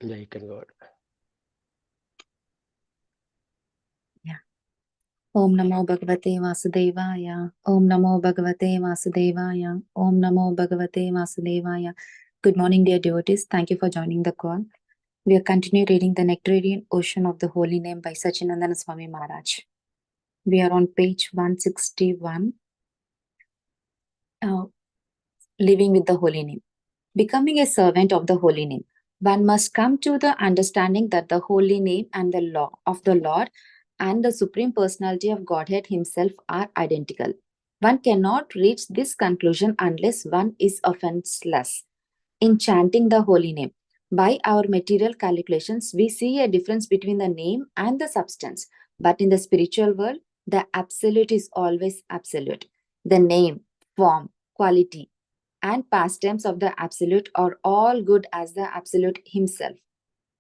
Yeah, you can go. Yeah. Om Namo Bhagavate Vasudevaya. Om Namo Bhagavate Vasudevaya. Om Namo Bhagavate Vasudevaya. Good morning, dear devotees. Thank you for joining the call. We are continuing reading the Nectarean Ocean of the Holy Name by Sachinandana Swami Maharaj. We are on page 161. Living with the Holy Name. Becoming a servant of the Holy Name. One must come to the understanding that the Holy Name and the law of the Lord and the Supreme Personality of Godhead Himself are identical. One cannot reach this conclusion unless one is offenseless in chanting the Holy Name. By our material calculations, we see a difference between the name and the substance. But in the spiritual world, the absolute is always absolute. The name, form, quality, and pastimes of the Absolute are all good as the Absolute Himself.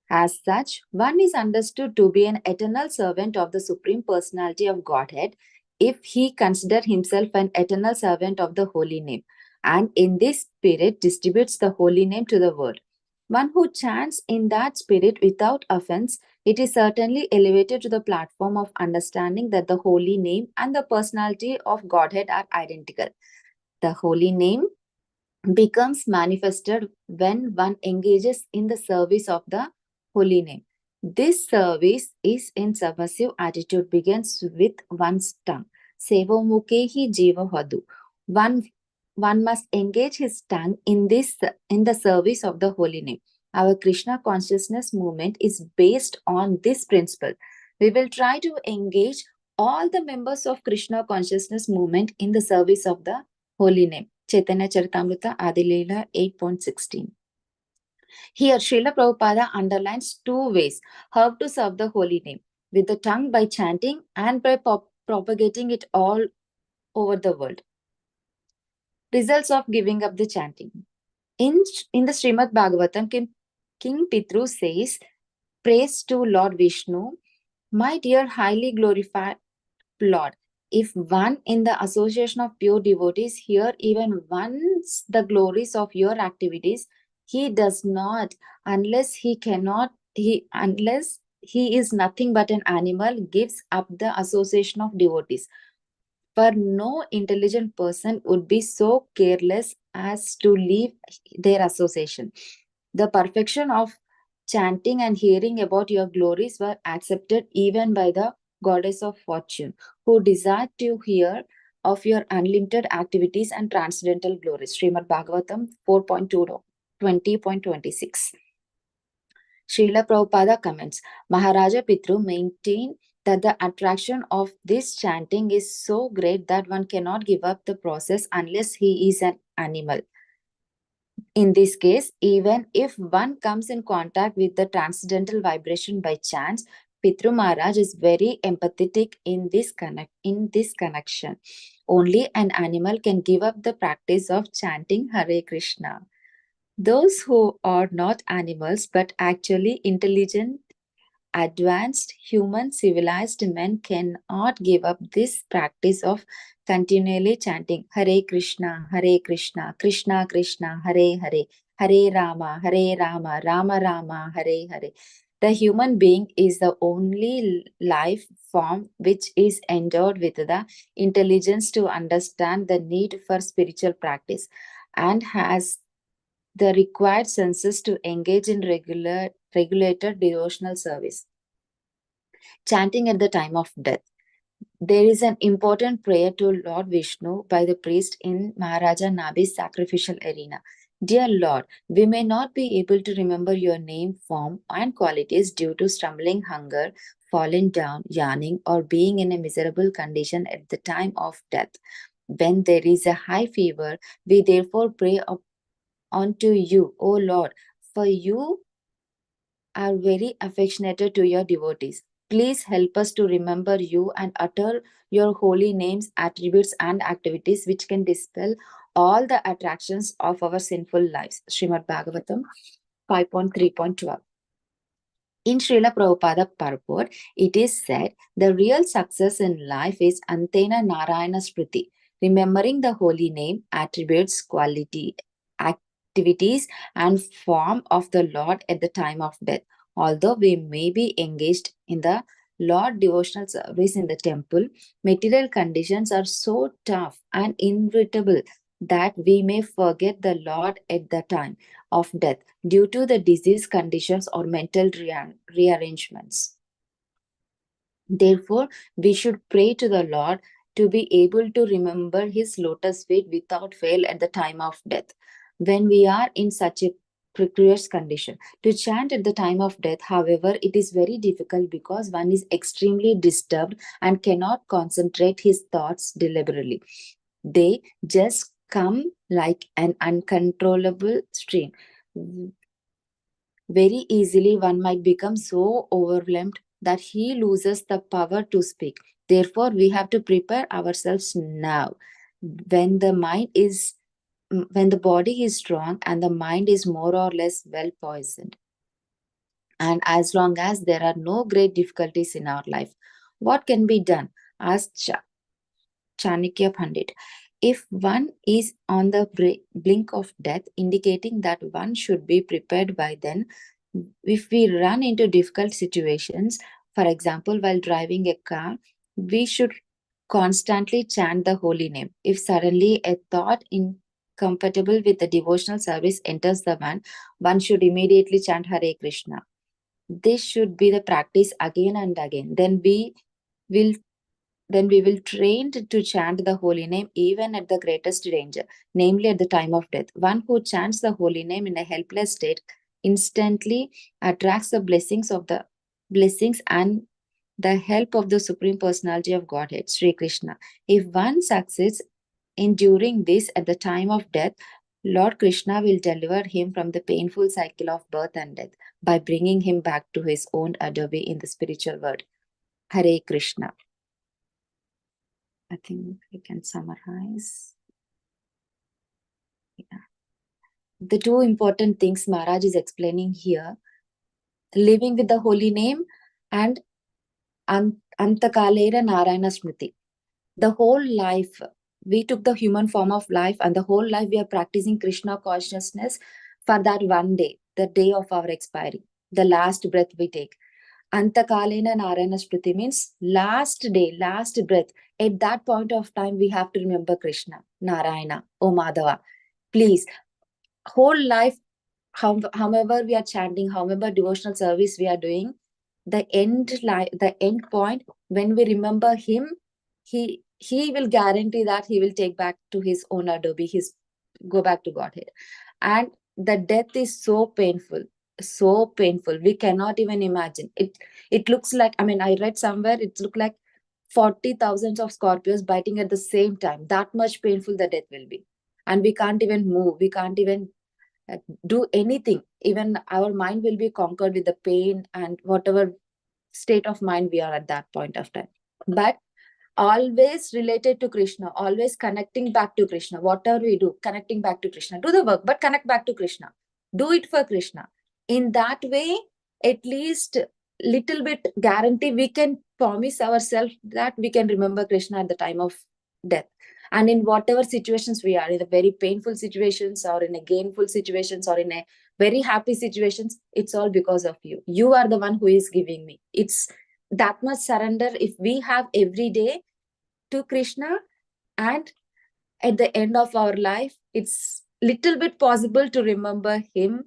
As such, one is understood to be an eternal servant of the Supreme Personality of Godhead if he consider himself an eternal servant of the Holy Name, and in this spirit distributes the Holy Name to the world. One who chants in that spirit without offense, it is certainly elevated to the platform of understanding that the Holy Name and the personality of Godhead are identical. The Holy Name becomes manifested when one engages in the service of the Holy Name. This service is in submissive attitude, begins with one's tongue. Sevo mukehi jiva hadu. One must engage his tongue in the service of the Holy Name. Our Krishna consciousness movement is based on this principle. We will try to engage all the members of Krishna consciousness movement in the service of the Holy Name. Chaitanya Charitamrita Adilila 8.16. Here, Srila Prabhupada underlines two ways how to serve the Holy Name, with the tongue by chanting and by propagating it all over the world. Results of giving up the chanting. In the Srimad Bhagavatam, King Pitru says, praise to Lord Vishnu, my dear highly glorified Lord. If one in the association of pure devotees hear even once the glories of your activities, he does not, unless he is nothing but an animal, gives up the association of devotees. For no intelligent person would be so careless as to leave their association. The perfection of chanting and hearing about your glories were accepted even by the goddess of fortune, who desired to hear of your unlimited activities and transcendental glories. Srimad Bhagavatam 4.20.26. Srila Prabhupada comments, Maharaja Pitru maintained that the attraction of this chanting is so great that one cannot give up the process unless he is an animal. In this case, even if one comes in contact with the transcendental vibration by chance, Pitru Maharaj is very empathetic in this connection. Only an animal can give up the practice of chanting Hare Krishna. Those who are not animals but actually intelligent, advanced, human, civilized men cannot give up this practice of continually chanting Hare Krishna, Krishna Krishna, Hare Hare, Hare Rama, Rama Rama, Hare Hare. The human being is the only life form which is endowed with the intelligence to understand the need for spiritual practice and has the required senses to engage in regulated devotional service. Chanting at the time of death. There is an important prayer to Lord Vishnu by the priest in Maharaja Nabi's sacrificial arena. Dear Lord, we may not be able to remember your name, form, and qualities due to stumbling, hunger, falling down, yawning, or being in a miserable condition at the time of death. When there is a high fever, we therefore pray unto you, O Lord, for you are very affectionate to your devotees. Please help us to remember you and utter your holy names, attributes, and activities which can dispel all the attractions of our sinful lives. Srimad Bhagavatam 5.3.12. In Srila Prabhupada purport, it is said the real success in life is Antena Narayana Smriti, remembering the holy name, attributes, quality, activities and form of the Lord at the time of death. Although we may be engaged in the Lord devotional service in the temple, material conditions are so tough and inevitable that we may forget the Lord at the time of death due to the disease conditions or mental rearrangements. Therefore, we should pray to the Lord to be able to remember his lotus feet without fail at the time of death. When we are in such a precarious condition, to chant at the time of death, however, it is very difficult because one is extremely disturbed and cannot concentrate his thoughts deliberately. They just come like an uncontrollable stream. Very easily, one might become so overwhelmed that he loses the power to speak. Therefore, we have to prepare ourselves now. When the mind is, when the body is strong and the mind is more or less well poisoned, and as long as there are no great difficulties in our life, what can be done? Asked Chanakya Pandit. If one is on the blink of death, indicating that one should be prepared by then, if we run into difficult situations, for example, while driving a car, we should constantly chant the holy name. If suddenly a thought incompatible with the devotional service enters the mind, one should immediately chant Hare Krishna. This should be the practice again and again. Will we will train to chant the holy name even at the greatest danger, namely at the time of death. One who chants the holy name in a helpless state instantly attracts the blessings and the help of the Supreme Personality of Godhead, Sri Krishna. If one succeeds in doing this at the time of death, Lord Krishna will deliver him from the painful cycle of birth and death by bringing him back to his own adobe in the spiritual world. Hare Krishna. I think we can summarize. Yeah. The two important things Maharaj is explaining here, living with the holy name and Antakalera Narayana Smriti. The whole life, we took the human form of life, and the whole life we are practicing Krishna consciousness for that one day, the day of our expiry, the last breath we take. Antakalena Narayana Smriti means last day, last breath. At that point of time, we have to remember Krishna, Narayana, O Madhava. Please, whole life, however we are chanting, however devotional service we are doing, the end point, when we remember him, he will guarantee that he will take back to his own adobe, his go back to Godhead. And the death is so painful, so painful. We cannot even imagine it. It looks like, I mean, I read somewhere it looked like 40,000 of scorpions biting at the same time. That much painful the death will be. And we can't even move. We can't even do anything. Even our mind will be conquered with the pain and whatever state of mind we are at that point of time. But always related to Krishna, always connecting back to Krishna. Whatever we do, connecting back to Krishna. Do the work, but connect back to Krishna. Do it for Krishna. In that way, at least little bit guarantee we can promise ourselves that we can remember Krishna at the time of death. And in whatever situations we are, in the very painful situations or in a gainful situations or in a very happy situations, it's all because of you. You are the one who is giving me. It's that much surrender if we have every day to Krishna, and at the end of our life, it's little bit possible to remember him